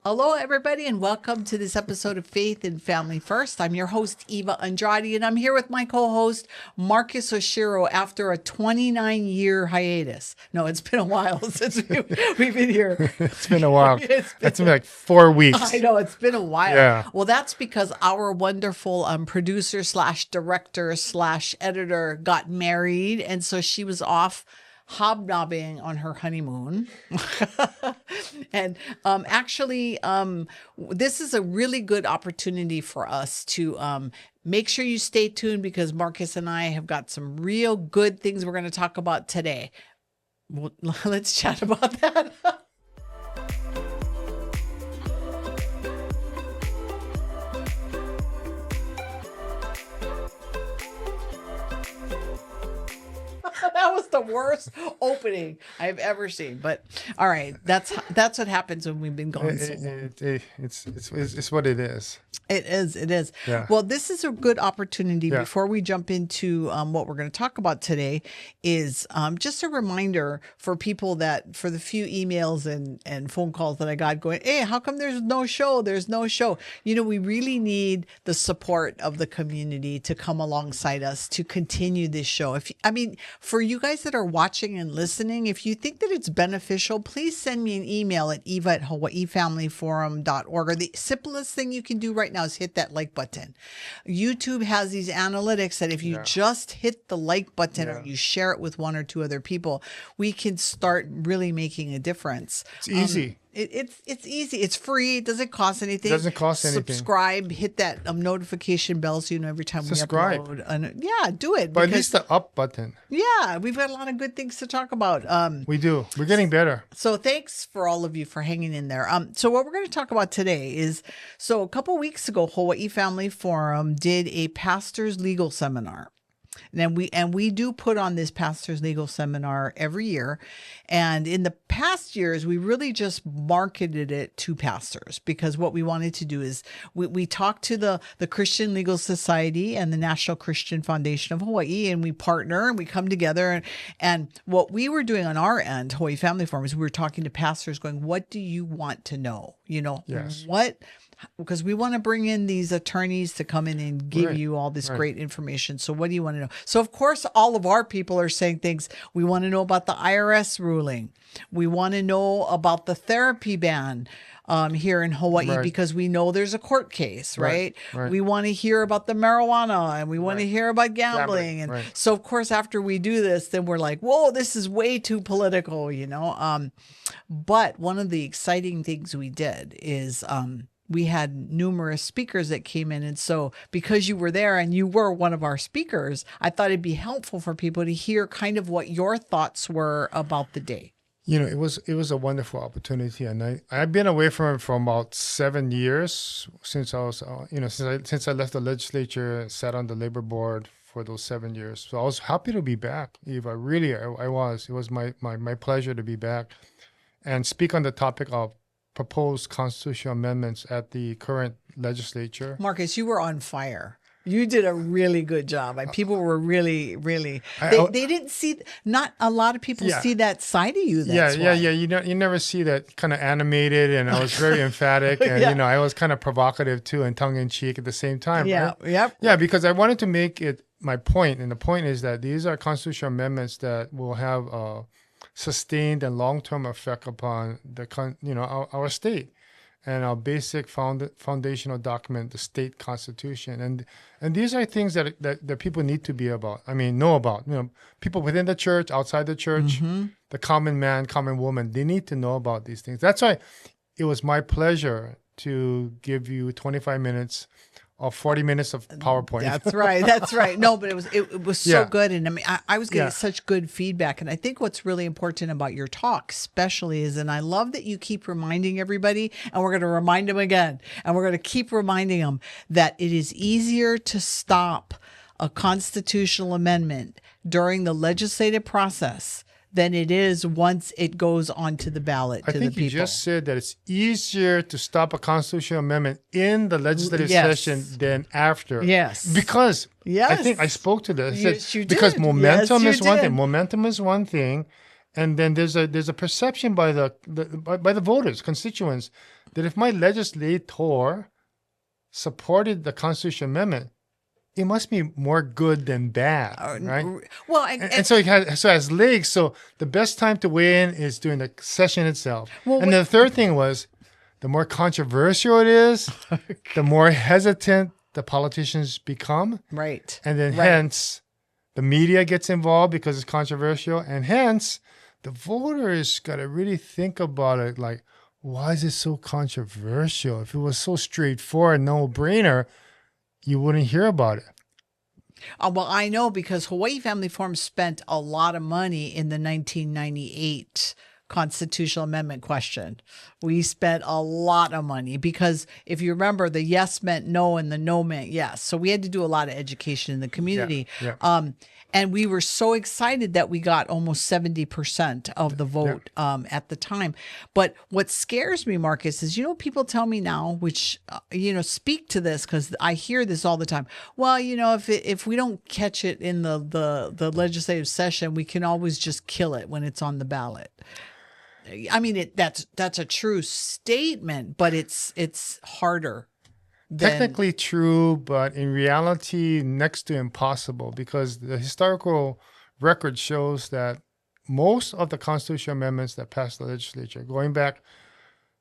Hello, everybody, and welcome to this episode of Faith and Family First. I'm your host, Eva Andrade, and I'm here with my co-host, Marcus Oshiro, after a 29-year hiatus. No, it's been a while since we've been here. It's been a while. It's been like 4 weeks. I know, it's been a while. Yeah. Well, that's because our wonderful producer slash director slash editor got married, and so she was off hobnobbing on her honeymoon. And actually, this is a really good opportunity for us to make sure you stay tuned, because Marcus and I have got some real good things we're going to talk about today. Well, let's chat about that. That was the worst opening I've ever seen. But all right, that's what happens when we've been gone so long. It's what it is. It is. Yeah. Well, this is a good opportunity before we jump into what we're going to talk about today is just a reminder for people that for the few emails and phone calls that I got going, hey, how come there's no show? There's no show. You know, we really need the support of the community to come alongside us to continue this show. For you guys that are watching and listening, if you think that it's beneficial, please send me an email at eva@hawaiifamilyforum.org. Or the simplest thing you can do right now is hit that like button. YouTube has these analytics that if you just hit the like button or you share it with one or two other people, we can start really making a difference. It's easy. It's easy. It's free. It doesn't cost anything. It doesn't cost anything. Subscribe. Hit that notification bell so you know every time we upload. Do it. But at least the up button. Yeah, we've got a lot of good things to talk about. We do. We're getting better. So thanks for all of you for hanging in there. So what we're going to talk about today is, so a couple weeks ago, Hawai'i Family Forum did a pastor's legal seminar. And we do put on this pastor's legal seminar every year. And in the past years, we really just marketed it to pastors, because what we wanted to do is we talked to the Christian Legal Society and the National Christian Foundation of Hawaii, and we partner and we come together. And what we were doing on our end, Hawai'i Family Forum, is we were talking to pastors going, what do you want to know? You know, because we want to bring in these attorneys to come in and give you all this great information. So what do you want to know? So of course, all of our people are saying things. We want to know about the IRS ruling. We want to know about the therapy ban here in Hawaii, because we know there's a court case, right? We want to hear about the marijuana, and we want to hear about gambling. And so of course, after we do this, then we're like, whoa, this is way too political, you know? But one of the exciting things we did is, we had numerous speakers that came in. And so because you were there and you were one of our speakers, I thought it'd be helpful for people to hear kind of what your thoughts were about the day. You know, it was a wonderful opportunity, and I've been away from it for about 7 years since I was, since I left the legislature, sat on the labor board for those 7 years. So I was happy to be back, Eva. Really, I was. It was my pleasure to be back and speak on the topic of proposed constitutional amendments at the current legislature. Marcus, you were on fire. You did a really good job. People were really, they didn't see, not a lot of people see that side of you. That's why. You never see that kind of animated, and I was very emphatic, and I was kind of provocative too, and tongue in cheek at the same time. Yeah. Right? Yep. Yeah, because I wanted to make it my point, and the point is that these are constitutional amendments that will have sustained and long-term effect upon our state and our basic foundational document, the state constitution. And these are things that people need to know about. You know, people within the church, outside the church, the common man, common woman, they need to know about these things. That's why it was my pleasure to give you 25 minutes or 40 minutes of PowerPoint. That's right. No, but it was so good. And I mean, I was getting such good feedback. And I think what's really important about your talk especially is, and I love that you keep reminding everybody, and we're going to remind them again, and we're going to keep reminding them that it is easier to stop a constitutional amendment during the legislative process than it is once it goes onto the ballot to the people. I think you just said that it's easier to stop a constitutional amendment in the legislative session than after. Yes. Because I think I spoke to this. Yes, you did. Because momentum Yes, is you one did. thing. Momentum is one thing. And then there's a perception by the voters, constituents, that if my legislator supported the Constitution Amendment, it must be more good than bad, right? Well, and so it has legs. So the best time to weigh in is during the session itself. Well, and the third thing was, the more controversial it is, the more hesitant the politicians become. Right. And then hence, the media gets involved because it's controversial. And hence, the voters got to really think about it like, why is it so controversial? If it was so straightforward, no-brainer, you wouldn't hear about it. Well, I know because Hawaii Family Forum spent a lot of money in the 1998 constitutional amendment question. We spent a lot of money because if you remember, the yes meant no and the no meant yes. So we had to do a lot of education in the community. Yeah. And we were so excited that we got almost 70% of the vote at the time. But what scares me, Marcus, is, people tell me now, which, speak to this because I hear this all the time. Well, if we don't catch it in the legislative session, we can always just kill it when it's on the ballot. I mean, that's a true statement, but it's harder. Technically true, but in reality, next to impossible, because the historical record shows that most of the constitutional amendments that passed the legislature, going back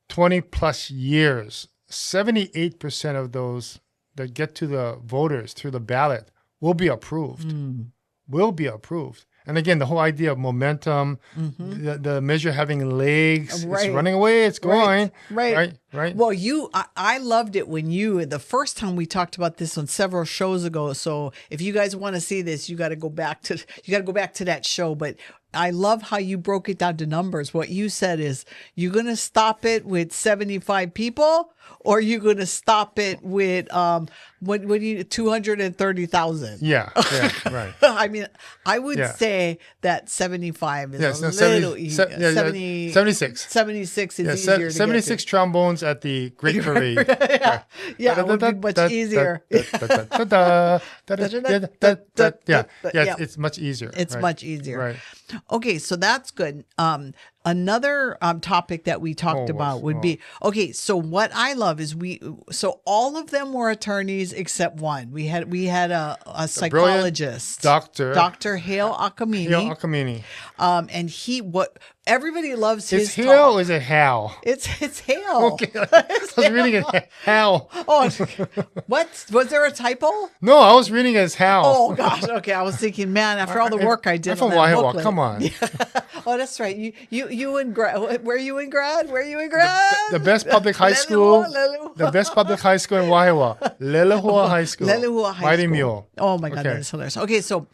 20 plus years, 78% of those that get to the voters through the ballot will be approved. Will be approved. And again, the whole idea of momentum, the measure having legs, it's running away, it's going. Right. Well, I loved it when the first time we talked about this on several shows ago. So if you guys want to see this, you got to go back to that show. But I love how you broke it down to numbers. What you said is, you're going to stop it with 75 people, or you're going to stop it with 230,000. Yeah, right. I mean, I would say that 75 is a little easier. 76. 76 is easier to 76 get to. trombones at the Great Parade. Yeah, it would be much easier. It's much easier. It's much easier. Right. Okay, so that's good. Another topic that we talked about would be, okay, so what I love is so all of them were attorneys except one. We had a psychologist, Dr. Hale Akamine. And everybody loves his talk. It's Hale talk. or is it Hal? It's Hale. Okay, I was reading it Hal. Oh, what? Was there a typo? No, I was reading it as Hal. Oh gosh, okay. I was thinking, man, after all the work I did I'm from Waihawa, come on. Oh, that's right. You in grad? Where you in grad? The best public high school. The best public high school in Waihawa. Lelehua High School. Lelehua High Mighty School. Mule. Oh my God, that's hilarious. Okay, so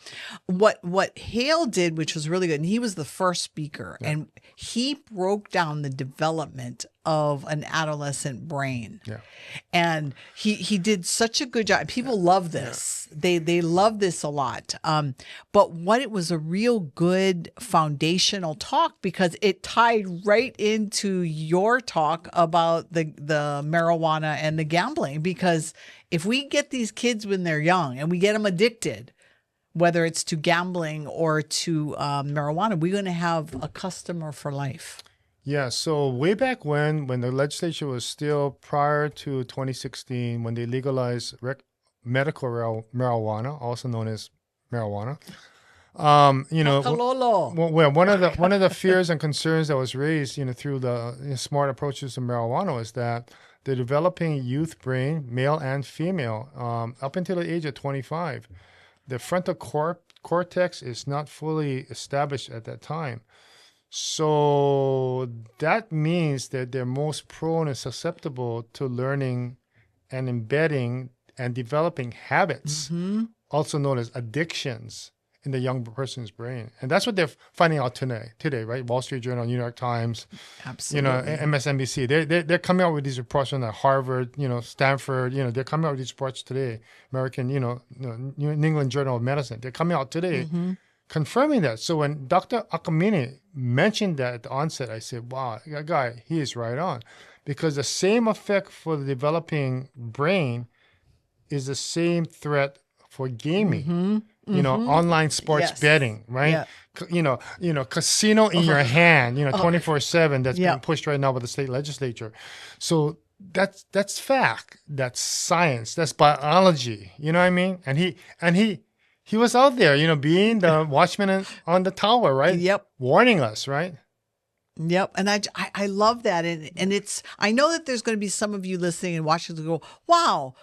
what Hale did, which was really good, and he was the first speaker, and he broke down the development of an adolescent brain. Yeah. And he did such a good job. People love this. Yeah. They love this a lot. But it was a real good foundational talk because it tied right into your talk about the marijuana and the gambling. Because if we get these kids when they're young and we get them addicted, whether it's to gambling or to marijuana, we're going to have a customer for life. Yeah, so way back when the legislature was still prior to 2016, when they legalized medical marijuana, also known as marijuana, one of the fears and concerns that was raised, through the smart approaches to marijuana was that the developing youth brain, male and female, up until the age of 25, the frontal cortex is not fully established at that time. So that means that they're most prone and susceptible to learning and embedding and developing habits, also known as addictions, in the young person's brain. And that's what they're finding out today, right? Wall Street Journal, New York Times, absolutely, MSNBC. They're coming out with these reports on Harvard, Stanford, they're coming out with these reports today. American, New England Journal of Medicine. They're coming out today. Confirming that. So when Dr. Akamine mentioned that at the onset, I said, wow, that guy, he is right on. Because the same effect for the developing brain is the same threat for gaming. online sports Yes. betting, right? Yeah. Casino in your hand, 24/7. That's Yeah. being pushed right now by the state legislature. So that's fact. That's science. That's biology. You know what I mean? And he was out there, being the watchman on the tower, right? Yep. Warning us, right? Yep. And I love that. And I know that there's going to be some of you listening and watching to go, wow,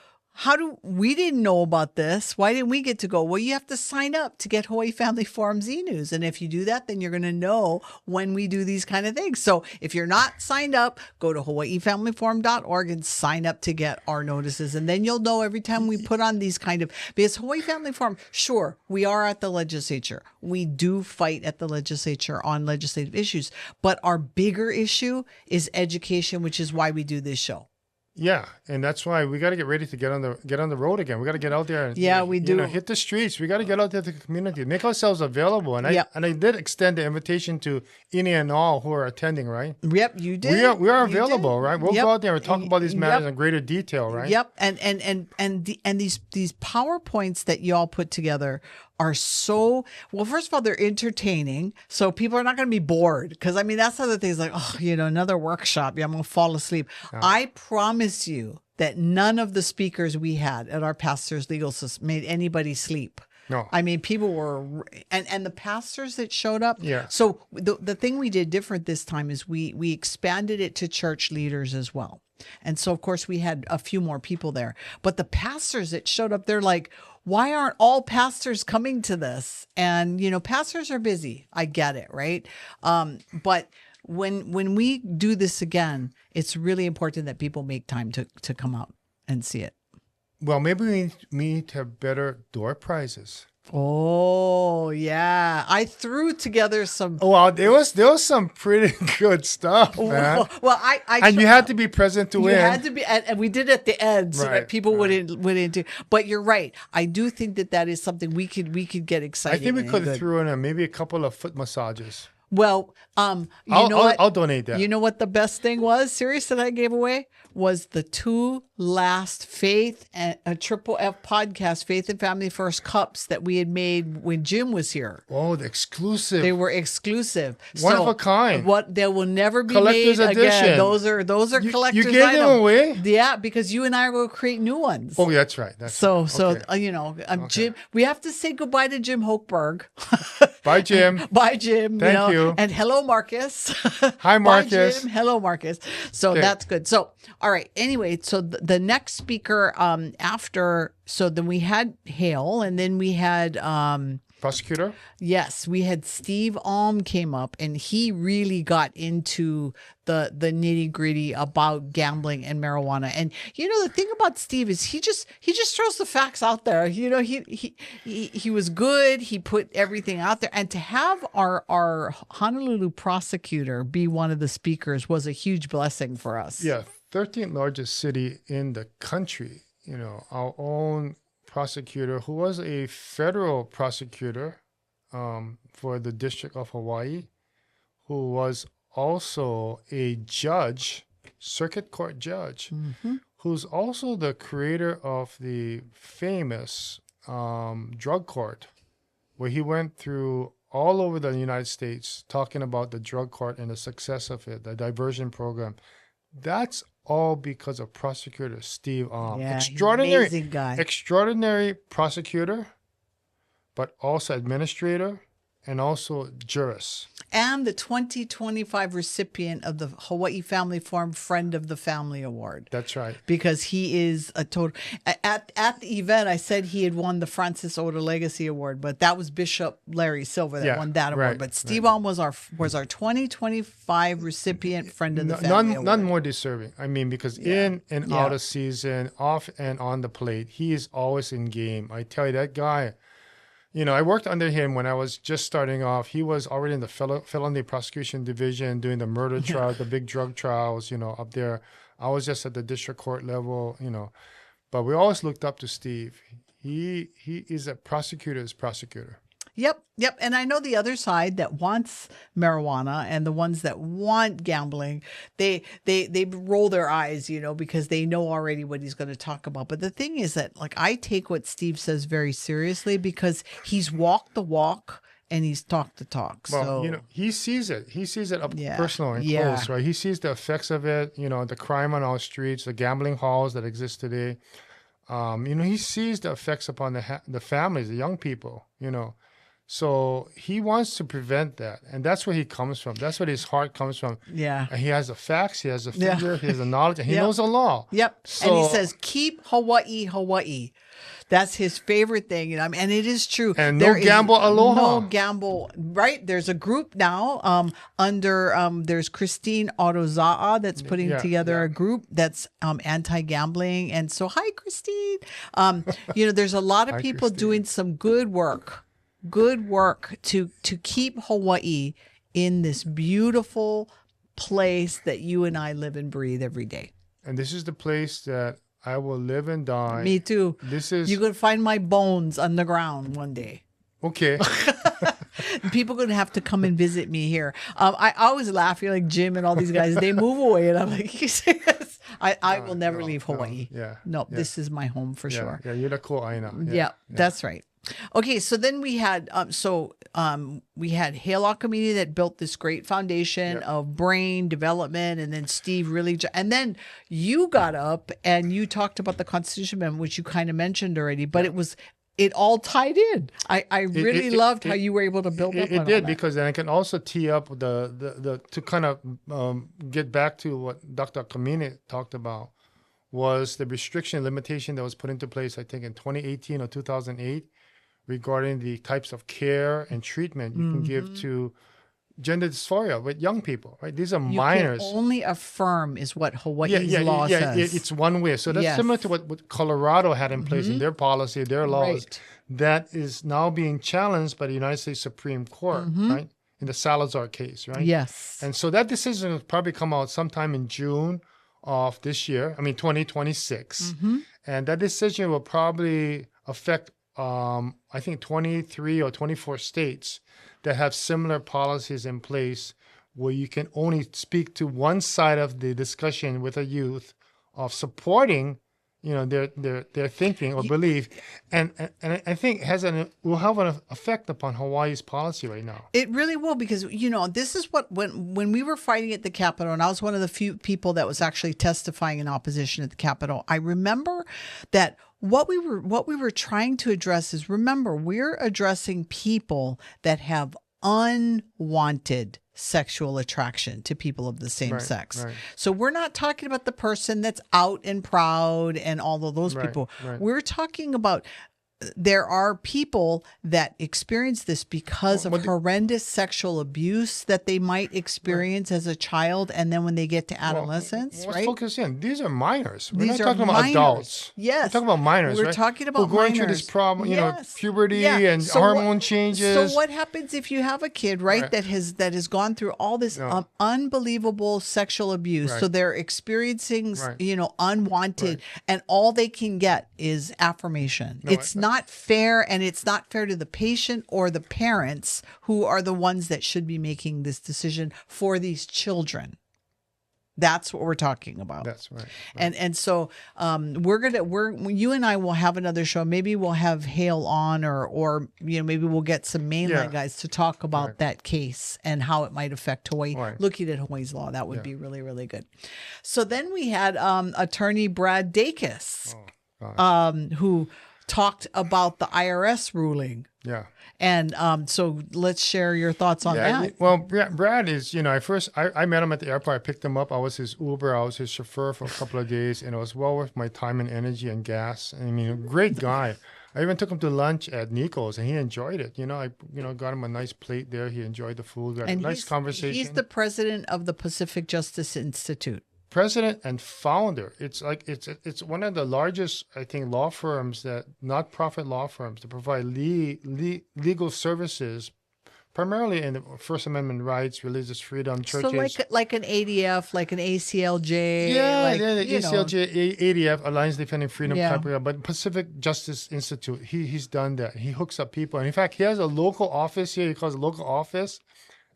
we didn't know about this. Why didn't we get to go? Well, you have to sign up to get Hawaii Family Forum Z-News. And if you do that, then you're going to know when we do these kind of things. So if you're not signed up, go to hawaiifamilyforum.org and sign up to get our notices. And then you'll know every time we put on these because Hawaii Family Forum, sure, we are at the legislature. We do fight at the legislature on legislative issues. But our bigger issue is education, which is why we do this show. Yeah, and that's why we got to get ready to get on the road again. We got to get out there. And, we do. Hit the streets. We got to get out there to the community, make ourselves available. And I did extend the invitation to any and all who are attending. Right? Yep, you did. We are available. Right? We'll go out there and talk about these matters in greater detail. Right? Yep, and these PowerPoints that y'all put together are so well. First of all, they're entertaining, so people are not going to be bored. Because that's the other thing. Is like, another workshop. Yeah, I'm going to fall asleep. I promise you that none of the speakers we had at our pastors' legal system made anybody sleep. No. People were, and the pastors that showed up. Yeah. So the thing we did different this time is we expanded it to church leaders as well. And so, of course, we had a few more people there. But the pastors that showed up, they're like, why aren't all pastors coming to this? And, pastors are busy. I get it, right? But when we do this again, it's really important that people make time to come out and see it. Well, maybe we need to have better door prizes. Oh, yeah. I threw together some. Well, there was some pretty good stuff, man. Well, and you had to be present to win. You had to be, and we did it at the end so that people wouldn't do. But you're right. I do think that is something we could get excited. I think we could have threw in maybe a couple of foot massages. Well, I'll donate that. You know what the best thing was, serious, that I gave away was the 2 last Faith and a Triple F podcast, Faith and Family First cups that we had made when Jim was here. Oh, the exclusive. They were exclusive. One of a kind. What they will never be Collector's made edition. again. Those are collector's You gave items. them away? Yeah, because you and I are going to create new ones. Oh, that's right. Okay. Jim. We have to say goodbye to Jim Hochberg. Bye, Jim. Bye, Jim. Thank you. And hello, Marcus. Hi, Marcus. Bye, Jim. Hello, Marcus. So that's good. So, all right. Anyway, so the next speaker after, so then we had Hale, and then we had prosecutor. Yes, we had Steve Alm came up, and he really got into the nitty gritty about gambling and marijuana. And the thing about Steve is he just throws the facts out there. He was good. He put everything out there, and to have our Honolulu prosecutor be one of the speakers was a huge blessing for us. Yeah, 13th largest city in the country. Our own prosecutor, who was a federal prosecutor for the District of Hawaii, who was also a judge, circuit court judge, who's also the creator of the famous drug court, where he went through all over the United States talking about the drug court and the success of it, the diversion program. That's all because of prosecutor Steve Alm. Yeah, amazing guy. Extraordinary prosecutor, but also administrator and also jurist. And the 2025 recipient of the Hawaii Family Forum Friend of the Family Award. That's right. Because he is a total... At the event, I said he had won the Francis Oda Legacy Award, but that was Bishop Larry Silver that won that award. But Steve Alm was our 2025 recipient Friend of the Family Award. None more deserving. Because in and out of season, off and on the plate, he is always in game. I tell you, that guy... I worked under him when I was just starting off. He was already in the felony prosecution division doing the murder trials, the big drug trials, up there. I was just at the district court level, But we always looked up to Steve. He is a prosecutor's prosecutor. Yep. And I know the other side that wants marijuana and the ones that want gambling, they roll their eyes, because they know already what he's going to talk about. But the thing is that, like, I take what Steve says very seriously because he's walked the walk and he's talked the talk. Well, So he sees it. He sees it up Yeah. personal and Yeah. close, right? He sees the effects of it, the crime on our streets, the gambling halls that exist today. He sees the effects upon the families, the young people, So he wants to prevent that. And that's where he comes from. That's where his heart comes from. yeah. And he has the facts, he has the Yeah. figure, he has the knowledge, and he Yep. knows the law. Yep. So, And he says, keep Hawaii. That's his favorite thing. And it is true. And There no is gamble aloha. No gamble. Right. There's a group now there's Christine Autoza'a that's putting together a group that's anti-gambling. And so, hi, Christine. There's a lot of Hi, people Christine. doing some good work to keep Hawaii in this beautiful place that you and I live and breathe every day. And this is the place that I will live and die. Me too. This is You're going to find my bones on the ground one day. okay. People are going to have to come and visit me here. I always laugh. You're like Jim and all these guys. They move away. And I'm like, you serious? I will never leave Hawaii. Yeah. This is my home for sure. Yeah, you're the cool Aina. Yeah, that's right. Okay, so then we had we had Hale Community that built this great foundation of brain development, and then Steve and then you got up and you talked about the Constitution Amendment, which you kind of mentioned already, but it all tied in. I really loved how you were able to build up on all that. Because then I can also tee up the to kind of get back to what Dr. Kamine talked about was the restriction limitation that was put into place, I think, in 2018 or 2008 regarding the types of care and treatment you can give to gender dysphoria with young people, right? These are minors. You can only affirm is what Hawaii's law says. It's one way. So that's similar to what Colorado had in place in their policy, their laws. Right. That is now being challenged by the United States Supreme Court, right? In the Salazar case, right? Yes. And so that decision will probably come out sometime in June of this year, 2026. And that decision will probably affect I think 23 or 24 states that have similar policies in place where you can only speak to one side of the discussion with a youth of supporting, their thinking or belief, and I think will have an effect upon Hawaii's policy right now. It really will, because this is what when we were fighting at the Capitol, and I was one of the few people that was actually testifying in opposition at the Capitol. I remember that what we were trying to address is, remember, we're addressing people that have unwanted sexual attraction to people of the same sex. Right. So we're not talking about the person that's out and proud and all of those people. Right. We're talking about there are people that experience this because of horrendous sexual abuse that they might experience as a child, and then when they get to adolescence, let's right? focus in. These are minors. We're These not are talking about minors. adults. Yes. We're talking about minors, We're right? talking about Who are going through minors. this problem, Yes. puberty Yeah. and So hormone what- changes. So what happens if you have a kid, right, that has gone through all this unbelievable sexual abuse? Right. So they're experiencing, Right. unwanted, and all they can get is affirmation. It's not fair, and it's not fair to the patient or the parents, who are the ones that should be making this decision for these children. That's what we're talking about. That's right. And so you and I will have another show. Maybe we'll have Hale on, or maybe we'll get some mainline guys to talk about that case and how it might affect Hawaii. Right. Looking at Hawaii's law, that would be really, really good. So then we had attorney Brad Dacus, who talked about the IRS ruling. Yeah. And so let's share your thoughts on that. Well, Brad is, I met him at the airport. I picked him up. I was his Uber. I was his chauffeur for a couple of days, and it was well worth my time and energy and gas. I mean, a great guy. I even took him to lunch at Nico's, and he enjoyed it. I got him a nice plate there. He enjoyed the food. We had a nice conversation. He's the president of the Pacific Justice Institute. President and founder. It's one of the largest, I think, law firms, that not-profit law firms, that provide legal services primarily in the First Amendment rights, religious freedom, churches. So like an ADF, like an ACLJ. Yeah, like, yeah, the you know. ACLJ, ADF, Alliance Defending Freedom, Yeah. but Pacific Justice Institute, he's done that. He hooks up people. And in fact, he has a local office here. He calls it a local office.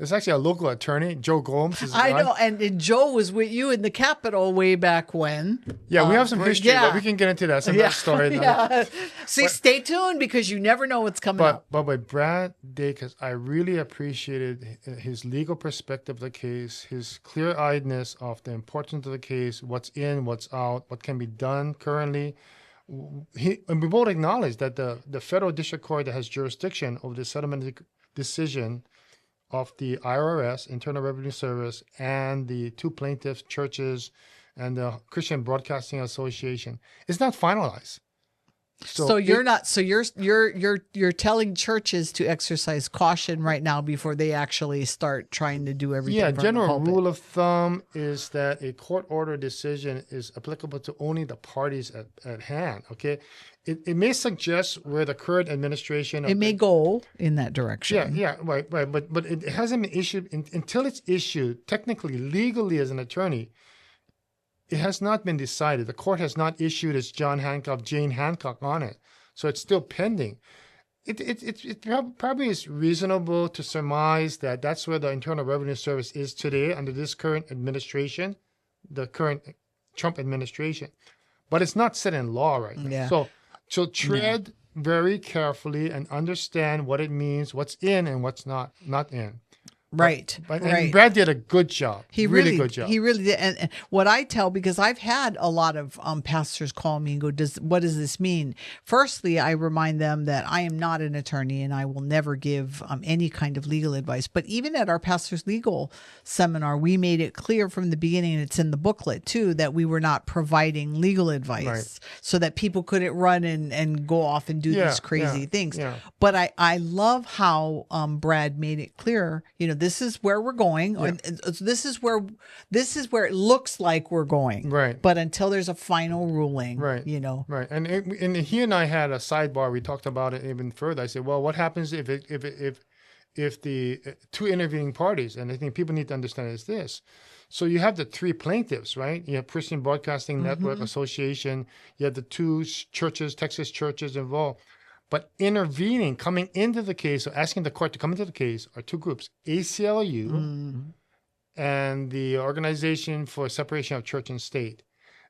It's actually a local attorney, Joe Gomes. I know, and Joe was with you in the Capitol way back when. Yeah, we have some history, but we can get into that. Some of that story. Yeah. See, stay tuned because you never know what's coming up. But with Brad Dacus, I really appreciated his legal perspective of the case, his clear-eyedness of the importance of the case, what's in, what's out, what can be done currently. And we both acknowledge that the federal district court that has jurisdiction over the settlement decision of the IRS, Internal Revenue Service, and the two plaintiffs, churches, and the Christian Broadcasting Association, is not finalized. So you're telling churches to exercise caution right now before they actually start trying to do everything. Yeah, from general the pulpit. rule of thumb is that a court order decision is applicable to only the parties at hand. Okay, it may suggest where the current administration. It may go in that direction. Yeah, right. But it hasn't been issued until it's issued technically, legally as an attorney. It has not been decided. The court has not issued its Jane Hancock on it. So it's still pending. It probably is reasonable to surmise that that's where the Internal Revenue Service is today under this current administration, the current Trump administration. But it's not set in law right now. Yeah. So tread very carefully and understand what it means, what's in and what's not in. Right. And Brad did a good job. He really good job. He really did. And what I tell, because I've had a lot of pastors call me and go, what does this mean? Firstly, I remind them that I am not an attorney and I will never give any kind of legal advice. But even at our pastor's legal seminar, we made it clear from the beginning, and it's in the booklet too, that we were not providing legal advice so that people couldn't run and go off and do these crazy things. Yeah. But I love how Brad made it clear, this is where we're going. Yeah. This is where it looks like we're going. Right. But until there's a final ruling, right. Right. And he and I had a sidebar. We talked about it even further. I said, well, what happens if the two intervening parties, and I think people need to understand is this. So you have the three plaintiffs, right? You have Christian Broadcasting Network Association. You have the two churches, Texas churches involved. But intervening, coming into the case, or asking the court to come into the case, are two groups, ACLU and the Organization for Separation of Church and State.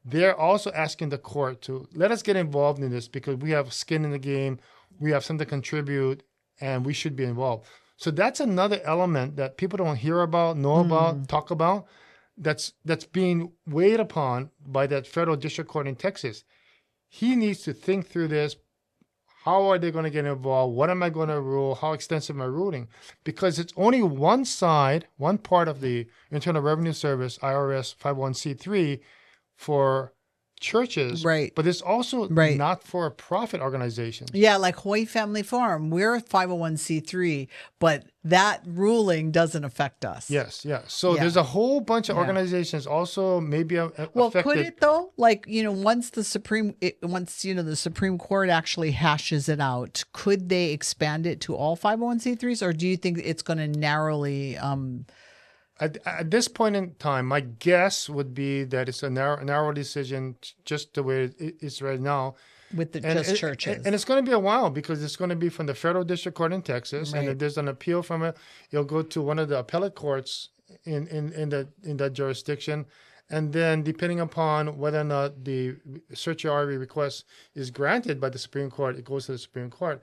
They're also asking the court to let us get involved in this because we have skin in the game, we have something to contribute, and we should be involved. So that's another element that people don't hear about, know about, talk about, that's being weighed upon by that federal district court in Texas. He needs to think through this. How are they going to get involved? What am I going to rule? How extensive am I ruling? Because it's only one side, one part of the Internal Revenue Service, IRS 501c3 for churches, right? But it's also not for profit organizations. Yeah, like Hawaii Family Farm, we're a 501c3, but that ruling doesn't affect us. Yes, yeah. So there's a whole bunch of organizations also maybe affected. Well, could it though? Like, once the Supreme Court actually hashes it out, could they expand it to all 501c3s, or do you think it's going to narrowly? At this point in time, my guess would be that it's a narrow decision, just the way it is right now. With churches. And it's going to be a while because it's going to be from the federal district court in Texas. Right. And if there's an appeal from it, it'll go to one of the appellate courts in that jurisdiction. And then depending upon whether or not the certiorari request is granted by the Supreme Court, it goes to the Supreme Court.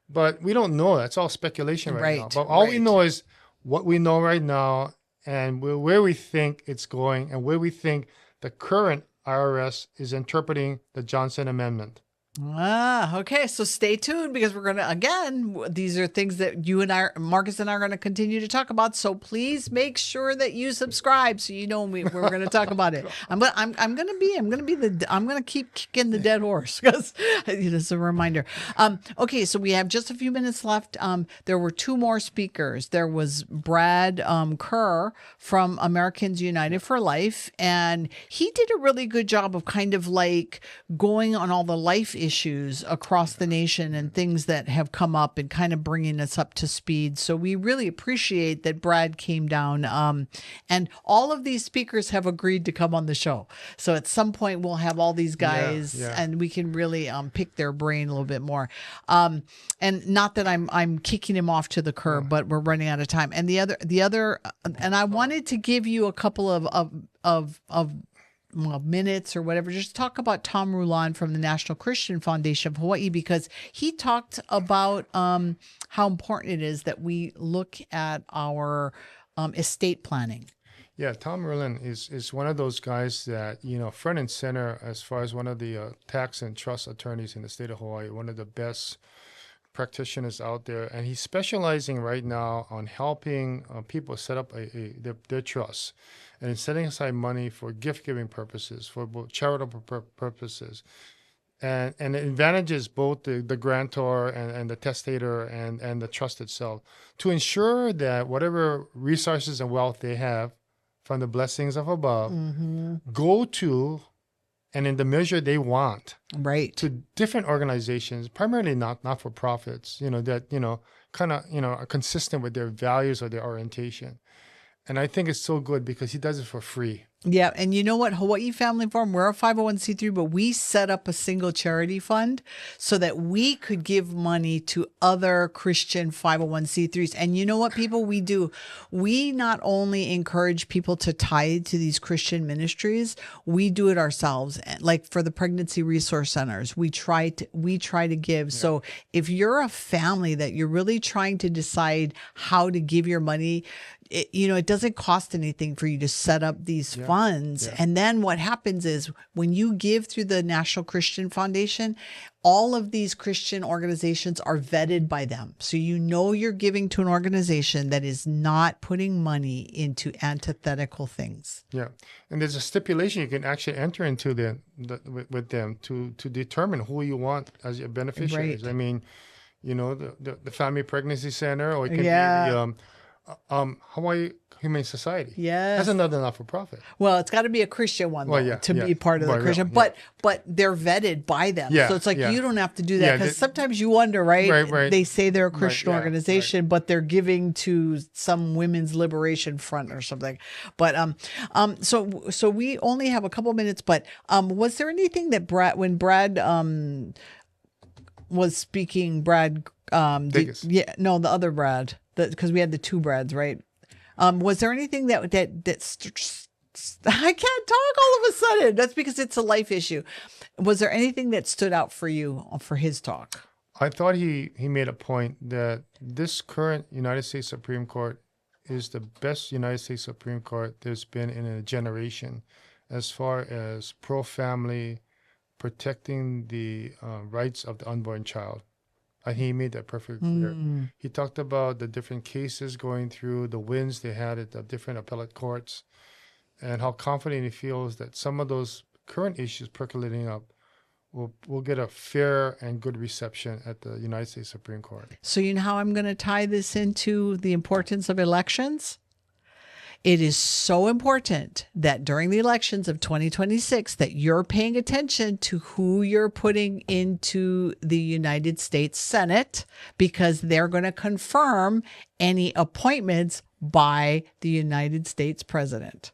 But we don't know. That's all speculation right now. But all we know is what we know right now and where we think it's going and where we think the current IRS is interpreting the Johnson Amendment. Okay. So stay tuned because we're going to, again, these are things that you and I, Marcus and I, are going to continue to talk about. So please make sure that you subscribe so you know we're going to talk about it. I'm going to keep kicking the dead horse because it's a reminder. Okay. So we have just a few minutes left. There were two more speakers. There was Brad Kerr from Americans United for Life, and he did a really good job of kind of like going on all the life issues across the nation and things that have come up and kind of bringing us up to speed. So we really appreciate that Brad came down. And all of these speakers have agreed to come on the show. So at some point we'll have all these guys and we can really pick their brain a little bit more. And not that I'm kicking him off to the curb, but we're running out of time. And the other, and I wanted to give you a couple of minutes or whatever, just talk about Tom Rulan from the National Christian Foundation of Hawaii, because he talked about how important it is that we look at our estate planning. Yeah, Tom Rulan is one of those guys that, front and center as far as one of the tax and trust attorneys in the state of Hawaii, one of the best practitioners out there. And he's specializing right now on helping people set up their trusts and setting aside money for gift-giving purposes, for both charitable purposes. And it advantages both the grantor and the testator and the trust itself to ensure that whatever resources and wealth they have from the blessings of above go to, and in the measure they want, right, to different organizations, primarily not-for-profits, that, are consistent with their values or their orientation. And I think it's so good because he does it for free. Yeah. And you know what? Hawaii Family Forum, we're a 501c3, but we set up a single charity fund so that we could give money to other Christian 501c3s. And you know what, people, we do? We not only encourage people to tithe to these Christian ministries, we do it ourselves. Like for the pregnancy resource centers, we try to give. Yeah. So if you're a family that you're really trying to decide how to give your money, it doesn't cost anything for you to set up these funds. Yeah. And then what happens is when you give through the National Christian Foundation, all of these Christian organizations are vetted by them. So you're giving to an organization that is not putting money into antithetical things. Yeah. And there's a stipulation you can actually enter into with them to determine who you want as your beneficiaries. Right. I mean, the Family Pregnancy Center, or it can be the Hawaii Humane Society. Yes. That's another not-for-profit. Well, it's got to be a Christian one to be part of the Christian. But they're vetted by them. Yeah, so it's like you don't have to do that, because sometimes you wonder, right? They say they're a Christian organization, but they're giving to some women's liberation front or something. But so we only have a couple minutes, but was there anything that when Brad was speaking, the other Brad, because we had the two Brads, right? Was there anything that I can't talk all of a sudden? That's because it's a life issue. Was there anything that stood out for you for his talk? I thought he made a point that this current United States Supreme Court is the best United States Supreme Court there's been in a generation as far as pro-family, protecting the rights of the unborn child. And he made that perfectly clear. He talked about the different cases going through, the wins they had at the different appellate courts, and how confident he feels that some of those current issues percolating up will get a fair and good reception at the United States Supreme Court. So you know how I'm going to tie this into the importance of elections? It is so important that during the elections of 2026 that you're paying attention to who you're putting into the United States Senate, because they're going to confirm any appointments by the United States president.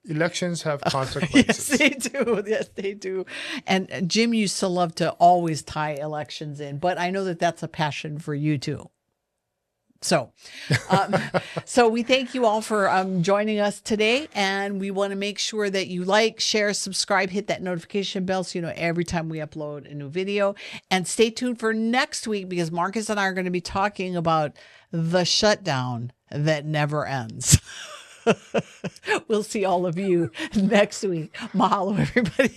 Elections have consequences. Yes, they do. Yes, they do. And Jim used to love to always tie elections in, but I know that that's a passion for you too. So we thank you all for joining us today, and we want to make sure that you like, share, subscribe, hit that notification bell so you know every time we upload a new video. And stay tuned for next week, because Marcus and I are going to be talking about the shutdown that never ends. We'll see all of you next week. Mahalo, everybody.